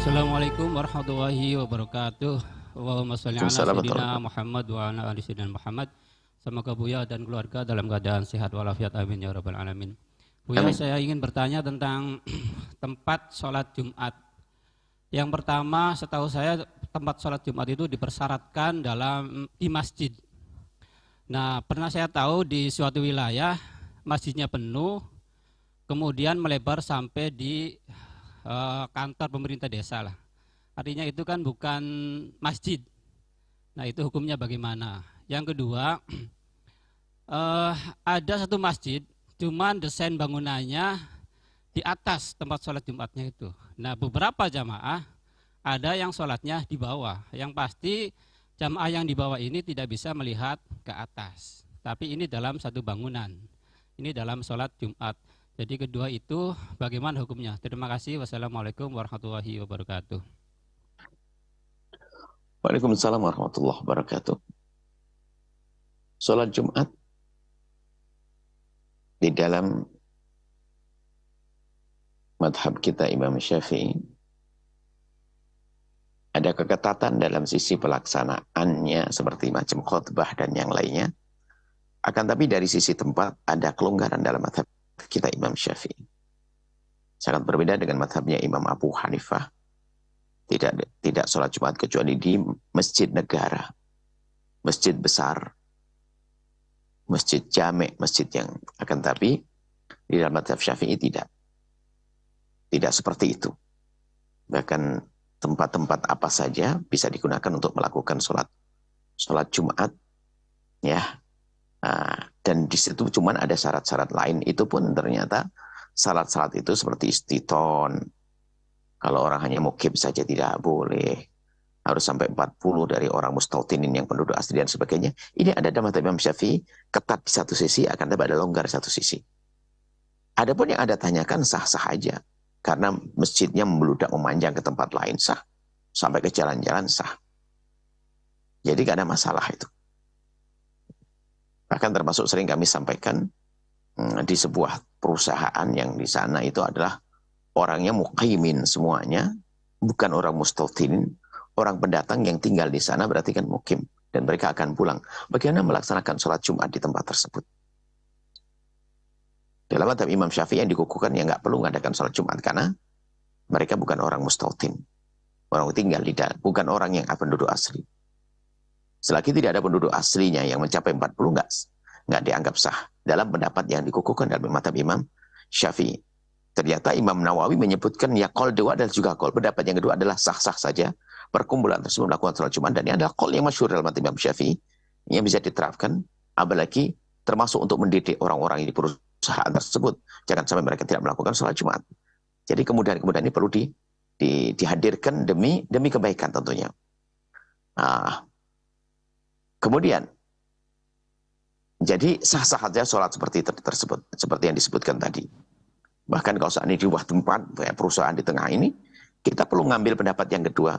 Assalamualaikum warahmatullahi wabarakatuh. Allahumma sholli ala Waalaikumsalam sayyidina warahmatullahi Muhammad wa ala ali sayyidina Muhammad. Semoga Buya dan keluarga dalam keadaan sehat walafiat, amin ya rabbal alamin. Buya, Amin. saya ingin bertanya tentang tempat sholat Jumat. Yang pertama, setahu saya tempat sholat Jumat itu dipersyaratkan di masjid. Nah, pernah saya tahu di suatu wilayah masjidnya penuh, kemudian melebar sampai di kantor pemerintah desa lah. Artinya itu kan bukan masjid. Nah, itu hukumnya bagaimana? Yang kedua, ada satu masjid, cuman desain bangunannya di atas tempat sholat Jumatnya itu. Nah, beberapa jamaah ada yang sholatnya di bawah. Yang pasti jamaah yang di bawah ini tidak bisa melihat ke atas. Tapi ini dalam satu bangunan. Ini dalam sholat Jumat. Jadi kedua itu bagaimana hukumnya? Terima kasih. Wassalamualaikum warahmatullahi wabarakatuh. Waalaikumsalam warahmatullahi wabarakatuh. Sholat Jumat di dalam madhab kita Imam Syafi'i ada keketatan dalam sisi pelaksanaannya seperti macam khutbah dan yang lainnya. Akan tapi dari sisi tempat ada kelonggaran dalam madhab kita Imam Syafi'i. Sangat berbeda dengan madhabnya Imam Abu Hanifah. Tidak sholat Jumat kecuali di masjid negara, masjid besar, masjid jamek, masjid yang akan tapi di dalam madhab Syafi'i tidak seperti itu. Bahkan tempat-tempat apa saja bisa digunakan untuk melakukan sholat Jumat, ya. Dan di situ cuman ada syarat-syarat lain. Itu pun ternyata syarat-syarat itu seperti istiton. Kalau orang hanya mukib saja tidak boleh. Harus sampai 40 dari orang mustautinin yang penduduk asli dan sebagainya. Ini ada dalam madhab Imam Syafi'i ketat di satu sisi, akan tapi ada longgar satu sisi. Adapun yang ada tanyakan sah-sah aja. Karena masjidnya membeludak memanjang ke tempat lain sah. Sampai ke jalan-jalan sah. Jadi gak ada masalah itu. Bahkan termasuk sering kami sampaikan di sebuah perusahaan yang di sana itu adalah orangnya muqimin semuanya, bukan orang mustautinin, orang pendatang yang tinggal di sana berarti kan mukim, dan mereka akan pulang. Bagaimana melaksanakan sholat Jumat di tempat tersebut? Dalam madhab Imam Syafi'i yang dikukuhkan yang nggak perlu mengadakan sholat Jumat karena mereka bukan orang mustautin, orang tinggal di dalam, bukan orang yang penduduk asli. Selagi tidak ada penduduk aslinya yang mencapai 40 nggak dianggap sah dalam pendapat yang dikukuhkan dalam madhab Imam Syafi'i. Ternyata Imam Nawawi menyebutkan ya qol dua adalah juga qol. Pendapat yang kedua adalah sah-sah saja perkumpulan tersebut melakukan sholat Jumat, dan ini adalah qol yang masyhur dalam madhab Imam Syafi'i yang bisa diterapkan, apalagi termasuk untuk mendidik orang-orang di perusahaan tersebut jangan sampai mereka tidak melakukan sholat Jumat. Jadi kemudahan-kemudahan ini perlu dihadirkan demi kebaikan tentunya. Kemudian, jadi sah-sah saja sholat seperti tersebut, seperti yang disebutkan tadi. Bahkan kalau saat ini di sebuah tempat, perusahaan di tengah ini, kita perlu mengambil pendapat yang kedua.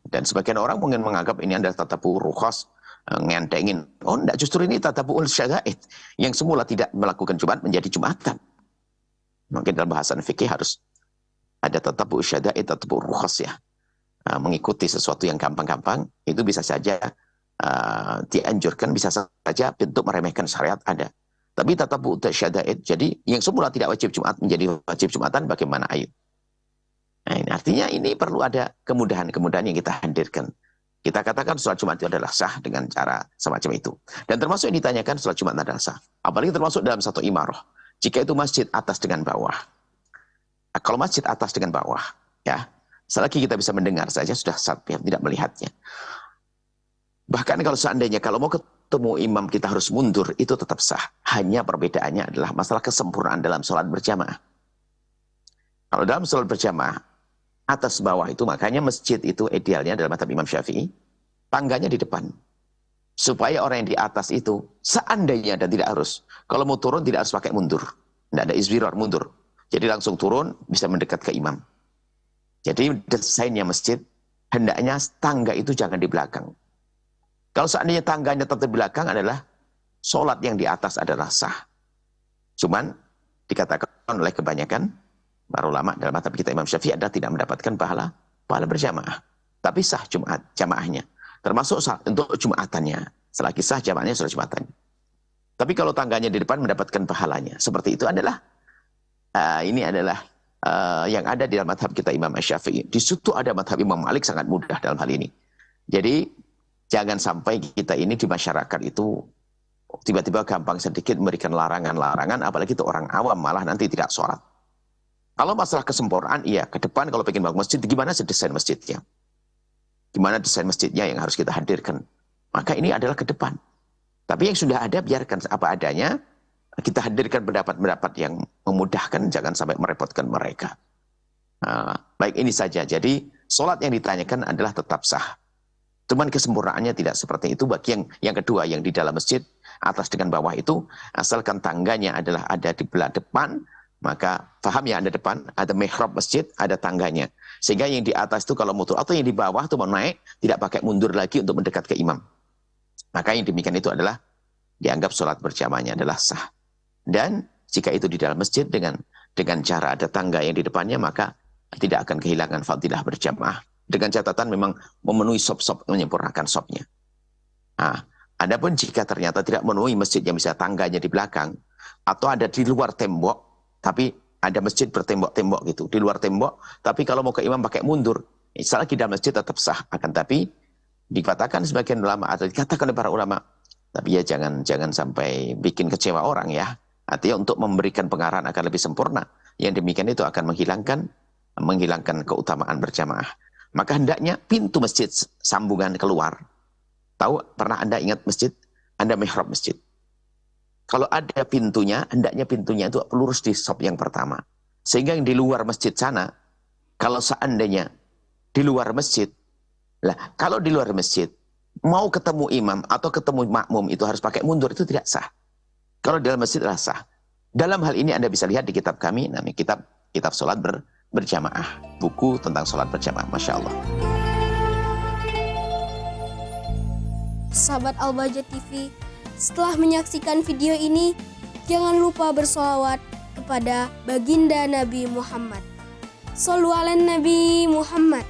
Dan sebagian orang mungkin menganggap ini adalah tatabu rukhas, ngentengin. Oh enggak, justru ini tatabu'ul syara'id, yang semula tidak melakukan Jumat menjadi Jumatan. Mungkin dalam bahasan fikih harus ada tatabu'ul syara'id, tatabu'ul rukhas ya. Mengikuti sesuatu yang gampang-gampang, itu bisa saja dianjurkan, bisa saja bentuk meremehkan syariat ada. Tapi tatabu syada'id, jadi yang semula tidak wajib Jumat menjadi wajib Jumatan, bagaimana ayo? Nah, ini artinya ini perlu ada kemudahan-kemudahan yang kita hadirkan. Kita katakan sholat Jumat itu adalah sah dengan cara semacam itu. Dan termasuk yang ditanyakan sholat Jumat adalah sah. Apalagi termasuk dalam satu imarah. Jika itu masjid atas dengan bawah. Nah, kalau masjid atas dengan bawah, ya, selagi kita bisa mendengar saja sudah sah, tidak melihatnya. Bahkan kalau seandainya kalau mau ketemu imam kita harus mundur, itu tetap sah. Hanya perbedaannya adalah masalah kesempurnaan dalam sholat berjamaah. Kalau dalam sholat berjamaah, atas bawah itu, makanya masjid itu idealnya dalam madhab Imam Syafi'i, tangganya di depan. Supaya orang yang di atas itu, seandainya dan tidak harus, kalau mau turun tidak harus pakai mundur. Tidak ada izbirar mundur. Jadi langsung turun, bisa mendekat ke imam. Jadi desainnya masjid, hendaknya tangga itu jangan di belakang. Kalau seandainya tangganya tetap di belakang adalah sholat yang di atas adalah sah. Cuman dikatakan oleh kebanyakan Para ulama dalam mazhab kita Imam Syafi'i adalah tidak mendapatkan pahala berjamaah. Tapi sah jamaahnya. Termasuk sah untuk jumatannya. Selagi sah jamaahnya sudah jumatannya. Tapi kalau tangganya di depan mendapatkan pahalanya. Seperti itu adalah yang ada di dalam mazhab kita Imam Syafi'i. Di situ ada mazhab Imam Malik sangat mudah dalam hal ini. Jadi jangan sampai kita ini di masyarakat itu tiba-tiba gampang sedikit memberikan larangan-larangan, apalagi itu orang awam malah nanti tidak sholat. Kalau masalah kesempurnaan, iya, ke depan kalau ingin bangun masjid, gimana desain masjidnya? Gimana desain masjidnya yang harus kita hadirkan? Maka ini adalah ke depan. Tapi yang sudah ada, biarkan apa adanya, kita hadirkan pendapat-pendapat yang memudahkan, jangan sampai merepotkan mereka. Baik, ini saja. Jadi, sholat yang ditanyakan adalah tetap sah. Cuman kesempurnaannya tidak seperti itu. Bagi yang kedua, yang di dalam masjid, atas dengan bawah itu, asalkan tangganya adalah ada di belah depan, maka paham ya, ada depan, ada mihrab masjid, ada tangganya. Sehingga yang di atas itu kalau mutur, atau yang di bawah itu mau naik, tidak pakai mundur lagi untuk mendekat ke imam. Maka yang demikian itu adalah dianggap sholat berjamaahnya adalah sah. Dan jika itu di dalam masjid dengan cara ada tangga yang di depannya, maka tidak akan kehilangan fadilah berjamaah. Dengan catatan memang memenuhi sop-sop, menyempurnakan sopnya. Adapun jika ternyata tidak memenuhi masjid yang bisa tangganya di belakang, atau ada di luar tembok, tapi ada masjid bertembok-tembok gitu, di luar tembok, tapi kalau mau ke imam pakai mundur, misalnya di dalam masjid tetap sah. Akan tapi dikatakan sebagian ulama atau dikatakan oleh para ulama, tapi ya jangan sampai bikin kecewa orang ya. Artinya untuk memberikan pengarahan akan lebih sempurna. Yang demikian itu akan menghilangkan keutamaan berjamaah. Maka hendaknya pintu masjid sambungan keluar. Tahu, pernah Anda ingat masjid? Anda mihrab masjid. Kalau ada pintunya, hendaknya pintunya itu lurus di sop yang pertama. Sehingga yang di luar masjid sana, kalau seandainya di luar masjid, kalau di luar masjid, mau ketemu imam atau ketemu makmum itu harus pakai mundur, itu tidak sah. Kalau di dalam masjid adalah sah. Dalam hal ini Anda bisa lihat di kitab kami, namanya kitab sholat berjamaah. Buku tentang sholat berjamaah, Masya Allah. Sahabat Al-Bahjah TV, setelah menyaksikan video ini, jangan lupa bersolawat kepada baginda Nabi Muhammad. Shollu ala Nabi Muhammad.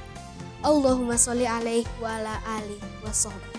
Allahumma sholli alaihi wa ala alihi wa sahbihi.